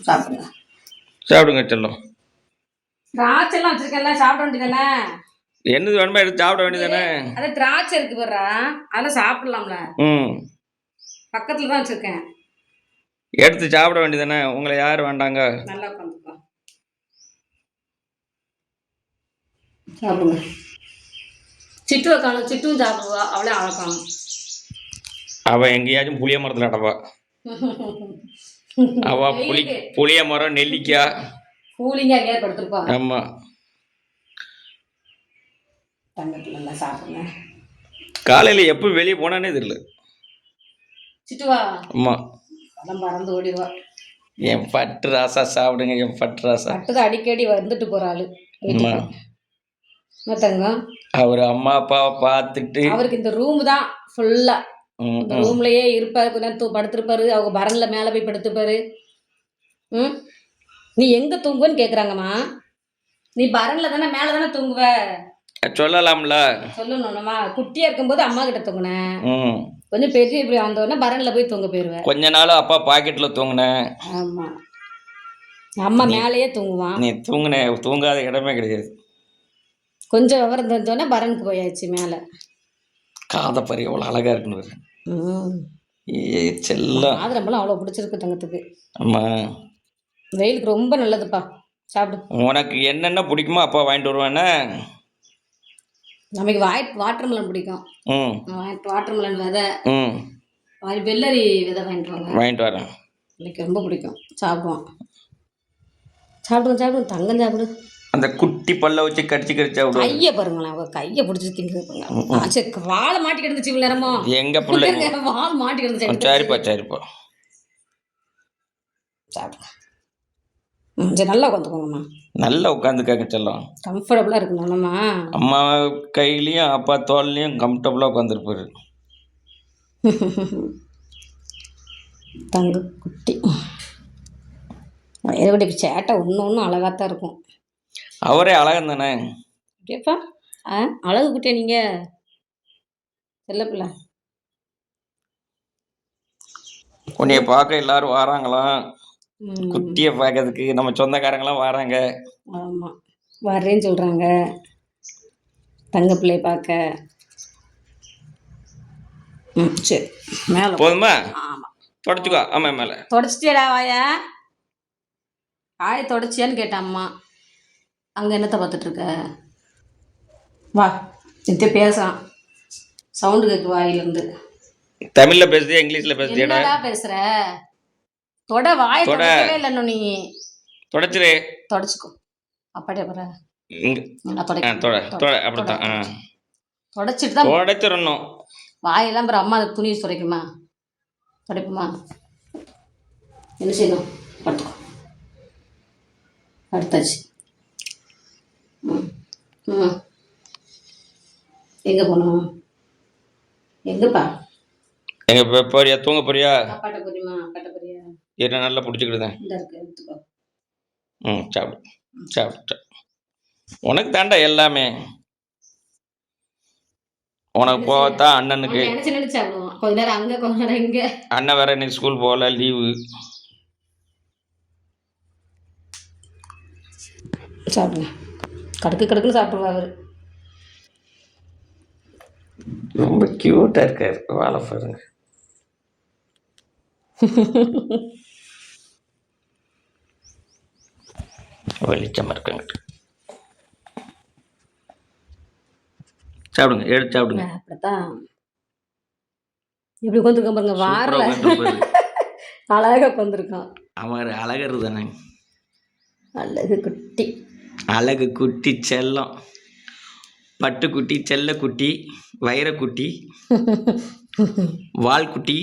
சாப்பிடுங்க. சாப்பிடுங்க செல்லம். திராட்சைலாம் வச்சிருக்கேன்ல, சாப்பிட வேண்டியதானே? என்னது வேணுமோ எடுத்து சாப்பிட வேண்டியதானே? அது திராட்சை இருக்கு பாரு, அதெல்லாம் சாப்பிடலாம்ல. பக்கத்துல தான் வச்சிருக்கேன். எடுத்து சாப்பிட வேண்டியதானே? உங்களை யார் வேண்டாங்க? நல்லா உட்காந்துக்கோ, சாப்பிடுங்க. சிட்டு வைக்கணும், சிட்டும் சாப்பிடுவா, அவளே அழகாணும். அவள் எங்கேயாச்சும் புளிய மரத்தில் அடப்பா. அவள் புளிய மரம், நெல்லிக்காய், கூலிங்க எங்கேயாவது படுத்துருப்பா. ஆமாம். தங்கத்தில் நல்லா சாப்பிடுங்க. காலையில் எப்போ வெளியே போனானே தெரியல. சிட்டுவா? ஆமாம். அதெல்லாம் பறந்து ஓடிடுவா. என் பட்டு ராசா சாப்பிடுங்க. என் பட்டு ராசா பட்டுதான் அடிக்கடி வந்துட்டு போகிறாள் வீட்டுக்கு. தங்கம் அவர் அம்மா அப்பாவை பார்த்துட்டு அவருக்கு இந்த ரூம் தான் ஃபுல்லா. இந்த ரூம்லயே இருப்பாரு, கொஞ்ச நேரம் படுத்திருப்பாரு. அவங்க பரன்ல மேலே போய் படுத்துப்பாரு. நீ எங்க தூங்குவேன்னு கேக்குறாங்கம்மா. நீ பரன்ல தானே, மேலே தானே தூங்குவ. சொல்லலாம்ல. சொல்லணும்மா. குட்டியா இருக்கும்போது அம்மா கிட்ட தூங்குனேன். கொஞ்சம் பெரிய இப்படி வந்தோடனே பரன்ல போய் தூங்க போயிருவேன். கொஞ்ச நாள் அப்பா பாக்கெட்ல தூங்குனேன். ஆமா, அம்மா மேலேயே தூங்குவான். நீ தூங்காத இடமே கிடையாது. கொஞ்சம் விவரம் தெரிஞ்சோடனே பரனுக்கு போயாச்சு மேலே. காதப்பறி எவ்வளோ அழகா இருக்குன்னு செல்லம். ஆதரம்பெல்லாம் அவ்வளோ பிடிச்சிருக்கு தங்கத்துக்கு. ஆமா, வெயிலுக்கு ரொம்ப நல்லதுப்பா. சாப்பிடு. உனக்கு என்னென்ன பிடிக்குமோ அப்பா வாங்கிட்டு வருவானே. நமக்கு வாட்டர் மெலன் பிடிக்கும். வாட்டர் மெலன் விதை, வெள்ளரி விதை வாங்கிட்டு வரேன். எனக்கு ரொம்ப பிடிக்கும். சாப்பிடுவோம். சாப்பிடுங்க சாப்பிடுங்க தங்கம், சாப்பிடு. அந்த குட்டி பல்ல வச்சு கடிச்சு சாப்பிடுவோம். கையை பாருங்களேன், அவங்க கையை பிடிச்சி திங்க. வாழை மாட்டி கிடந்துச்சு இவ்வளோ நேரமோ. எங்க பிள்ளைங்க வால் மாட்டி கிடந்துச்சு. சரிப்பா சரிப்பா, சாப்பிடுங்க. சரி, நல்லா உட்காந்துக்கோங்கம்மா. நல்லா உட்காந்துக்காங்க செல்லம். கம்ஃபர்டபுளாக இருக்கணும்மா. அம்மா கையிலையும் அப்பா தோல்லையும் கம்ஃபர்டபுளாக உட்காந்துருப்பாரு. தங்க குட்டி எதுபடி சேட்டை ஒன்றும் அழகாத்தான் இருக்கும். அவரே அழகன் தானே. கேப்பா, அழகு குட்டியா நீங்கள்? செல்லப்பில்ல. உன்னைய பார்க்க எல்லாரும் வராங்களாம். குட்டியை பார்க்கறதுக்கு நம்ம சொந்தக்காரங்களாம் வராங்க. ஆமாம், வர்றேன்னு சொல்கிறாங்க தங்க பிள்ளைய பார்க்க. சரி, மேலே போதுமா? ஆமாம், தொடச்சிக்கோ. ஆமாம், மேலே தொடச்சிட்டியடா. வாயை தொடச்சியான்னு கேட்டேன் அம்மா. அங்கே என்னத்தை பார்த்துட்ருக்க? வா, நித்திய பேசுகிறான், சவுண்டு கேட்கு வாயிலிருந்து. தமிழில் பேசுறியா இங்கிலீஷில் பேசுறியா? என்னடா பேசுகிற? தொட, வாயை தொடக்கவே இல்லை இன்னும். நீ தொடச்சிரு. தொடச்சிக்கோ. அப்பாடியே பாரு. அப்படித்தான் தொடச்சிட்டு தான் தொடச்சிடணும். வாயெல்லாம் பாரு. அம்மா அதுக்கு துணி துடைக்குமா? துடைப்புமா? என்ன செய்யணும்? படுத்துக்கோ. படுத்தாச்சு. எங்கே போகணும்? எங்கப்பா? எங்க போறியா? தூங்க போறியா? அப்பாட்ட போறியுமா? அப்பாட்ட போறியா? என்ன நல்லா பிடிச்சிக்கிடுதேன். இந்த இருக்கு, எடுத்துக்கோ. சாப்பிடு சாப்பிடு. உனக்கு தாண்டா எல்லாமே. உனக்கு போகத்தான் அண்ணனுக்கு. நினைச்சு சாப்பிடுவோம். கொஞ்ச நேரம் அங்கே, கொஞ்ச நேரம் இங்கே. அண்ணன் வேற இன்னைக்கு ஸ்கூல் போகல, லீவு. சாப்பிடுங்க. கடுக்குன்னு சாப்பிடுவா அவர். ரொம்ப கியூட்டா இருக்காரு. வாழை பாருங்க. வெளிச்சமா இருக்காங்க. சாப்பிடுங்க, எடுத்து சாப்பிடுங்க. அப்படித்தான் இப்படி உட்காந்துருக்கோம் பாருங்க. வாரில் அழகாக உட்காந்துருக்கான். அவர் அழகரு தானே. அழகு குட்டி, அழகு குட்டி செல்லம். பட்டுக்குட்டி, செல்லக்குட்டி, வைரக்குட்டி, வால்குட்டி,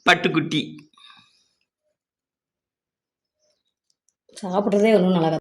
பட்டுக்குட்டி. சாப்பிட்றதே ஒன்றும் நல்லா